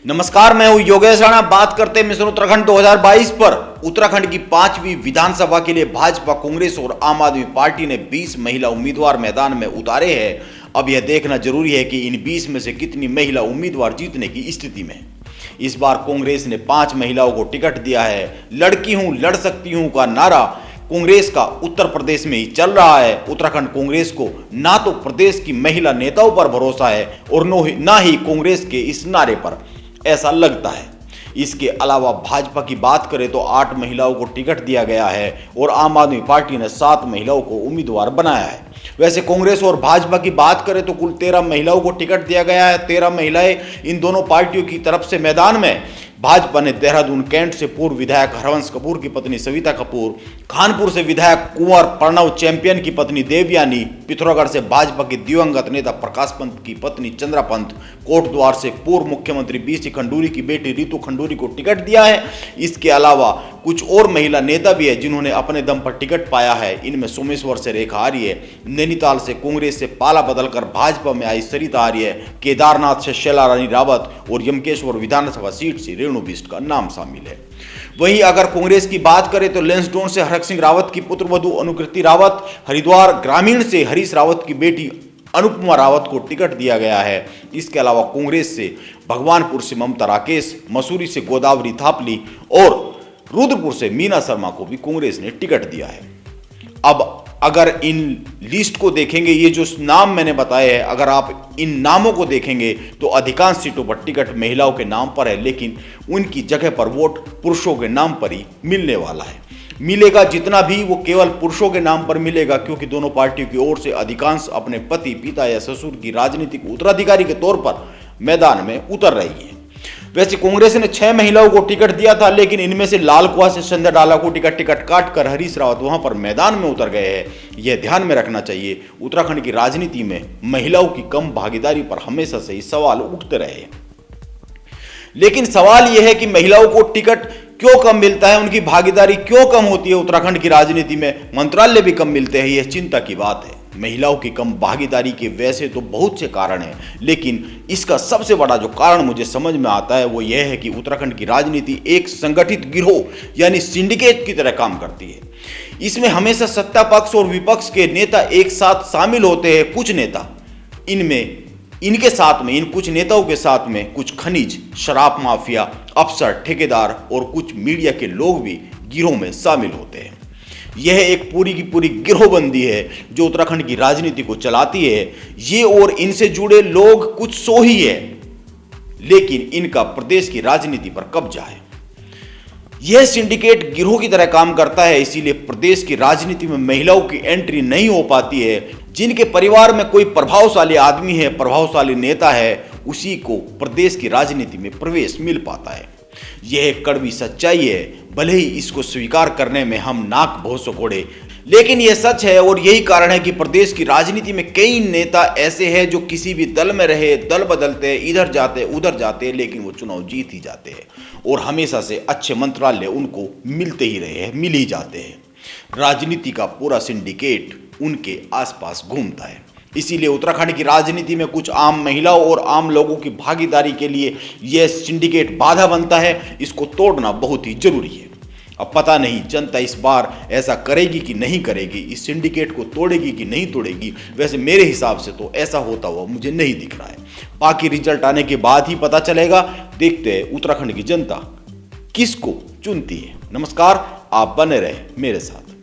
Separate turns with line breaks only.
नमस्कार, मैं हूं योगेश राणा। बात करते हैं मिशन उत्तराखंड 2022 पर। उत्तराखंड की 5वीं विधानसभा के लिए भाजपा, कांग्रेस और आम आदमी पार्टी ने 20 महिला उम्मीदवार मैदान में उतारे हैं। अब यह देखना जरूरी है कि इन 20 में से कितनी महिला उम्मीदवार जीतने की स्थिति में। इस बार कांग्रेस ने 5 महिलाओं को टिकट दिया है। लड़की हूं, लड़ सकती हूं का नारा कांग्रेस का उत्तर प्रदेश में ही चल रहा है। उत्तराखंड कांग्रेस को ना तो प्रदेश की महिला नेताओं पर भरोसा है और ना ही कांग्रेस के इस नारे पर, ऐसा लगता है। इसके अलावा भाजपा की बात करें तो 8 महिलाओं को टिकट दिया गया है और आम आदमी पार्टी ने 7 महिलाओं को उम्मीदवार बनाया है। वैसे कांग्रेस और भाजपा की बात करें तो कुल 13 महिलाओं को टिकट दिया गया है। 13 महिलाएं इन दोनों पार्टियों की तरफ से मैदान में। भाजपा ने देहरादून कैंट से पूर्व विधायक हरवंश कपूर की पत्नी सविता कपूर, खानपुर से विधायक कुंवर प्रणव चैंपियन की पत्नी देवयानी, पिथौरागढ़ से भाजपा के दिवंगत नेता प्रकाश पंत की पत्नी चंद्रा पंत, कोटद्वार से पूर्व मुख्यमंत्री बीसी खंडूरी की बेटी रितु खंडूरी को टिकट दिया है। इसके अलावा कुछ और महिला नेता भी है जिन्होंने अपने दम पर टिकट पाया है। इनमें सोमेश्वर से रेखा आर्य, नैनीताल से कांग्रेस से पाला बदलकर भाजपा में आई सरिता आर्य, केदारनाथ से शैला रानी रावत और यमकेश्वर विधानसभा सीट से रेणु बिष्ट का नाम शामिल है। वहीं अगर कांग्रेस की बात करें तो लैंसडौन से हरक सिंह रावत की पुत्रवधू अनुकृति रावत, हरिद्वार ग्रामीण से हरीश रावत की बेटी अनुपमा रावत को टिकट दिया गया है। इसके अलावा कांग्रेस से भगवानपुर से ममता राकेश, मसूरी से गोदावरी थापली और रुद्रपुर से मीना शर्मा को भी कांग्रेस ने टिकट दिया है। अब अगर इन लिस्ट को देखेंगे, ये जो नाम मैंने बताए हैं, अगर आप इन नामों को देखेंगे तो अधिकांश सीटों पर टिकट महिलाओं के नाम पर है, लेकिन उनकी जगह पर वोट पुरुषों के नाम पर ही मिलने वाला है। मिलेगा जितना भी वो केवल पुरुषों के नाम पर मिलेगा, क्योंकि दोनों पार्टियों की ओर से अधिकांश अपने पति, पिता या ससुर की राजनीतिक उत्तराधिकारी के तौर पर मैदान में उतर रही है। वैसे कांग्रेस ने 6 महिलाओं को टिकट दिया था, लेकिन इनमें से लालकुआ से संध्या डाला को टिकट काट कर हरीश रावत वहां पर मैदान में उतर गए हैं। यह ध्यान में रखना चाहिए। उत्तराखंड की राजनीति में महिलाओं की कम भागीदारी पर हमेशा से ही सवाल उठते रहे हैं। लेकिन सवाल यह है कि महिलाओं को टिकट क्यों कम मिलता है, उनकी भागीदारी क्यों कम होती है उत्तराखंड की राजनीति में, मंत्रालय भी कम मिलते हैं। यह चिंता की बात है। महिलाओं की कम भागीदारी के वैसे तो बहुत से कारण हैं, लेकिन इसका सबसे बड़ा जो कारण मुझे समझ में आता है वो यह है कि उत्तराखंड की राजनीति एक संगठित गिरोह यानी सिंडिकेट की तरह काम करती है। इसमें हमेशा सत्ता पक्ष और विपक्ष के नेता एक साथ शामिल होते हैं। कुछ नेता इनके साथ में, इन कुछ नेताओं के साथ में कुछ खनिज, शराब माफिया, अफसर, ठेकेदार और कुछ मीडिया के लोग भी गिरोह में शामिल होते हैं। यह एक पूरी की पूरी गिरोहबंदी है जो उत्तराखंड की राजनीति को चलाती है। ये और इनसे जुड़े लोग कुछ सौ ही है, लेकिन इनका प्रदेश की राजनीति पर कब्जा है। यह सिंडिकेट गिरोह की तरह काम करता है, इसीलिए प्रदेश की राजनीति में महिलाओं की एंट्री नहीं हो पाती है। जिनके परिवार में कोई प्रभावशाली आदमी है, प्रभावशाली नेता है, उसी को प्रदेश की राजनीति में प्रवेश मिल पाता है। यह एक कड़वी सच्चाई है, भले ही इसको स्वीकार करने में हम नाक बहुत सिकोड़े, लेकिन यह सच है। और यही कारण है कि प्रदेश की राजनीति में कई नेता ऐसे हैं जो किसी भी दल में रहे, दल बदलते हैं, इधर जाते उधर जाते, लेकिन वो चुनाव जीत ही जाते हैं और हमेशा से अच्छे मंत्रालय उनको मिलते ही रहे हैं, मिल ही जाते हैं। राजनीति का पूरा सिंडिकेट उनके आसपास घूमता है। इसीलिए उत्तराखंड की राजनीति में कुछ आम महिलाओं और आम लोगों की भागीदारी के लिए यह सिंडिकेट बाधा बनता है। इसको तोड़ना बहुत ही जरूरी है। अब पता नहीं जनता इस बार ऐसा करेगी कि नहीं करेगी, इस सिंडिकेट को तोड़ेगी कि नहीं तोड़ेगी। वैसे मेरे हिसाब से तो ऐसा होता हुआ मुझे नहीं दिख रहा है। बाकी रिजल्ट आने के बाद ही पता चलेगा। देखते हैं उत्तराखंड की जनता किसको चुनती है। नमस्कार, आप बने रहे मेरे साथ।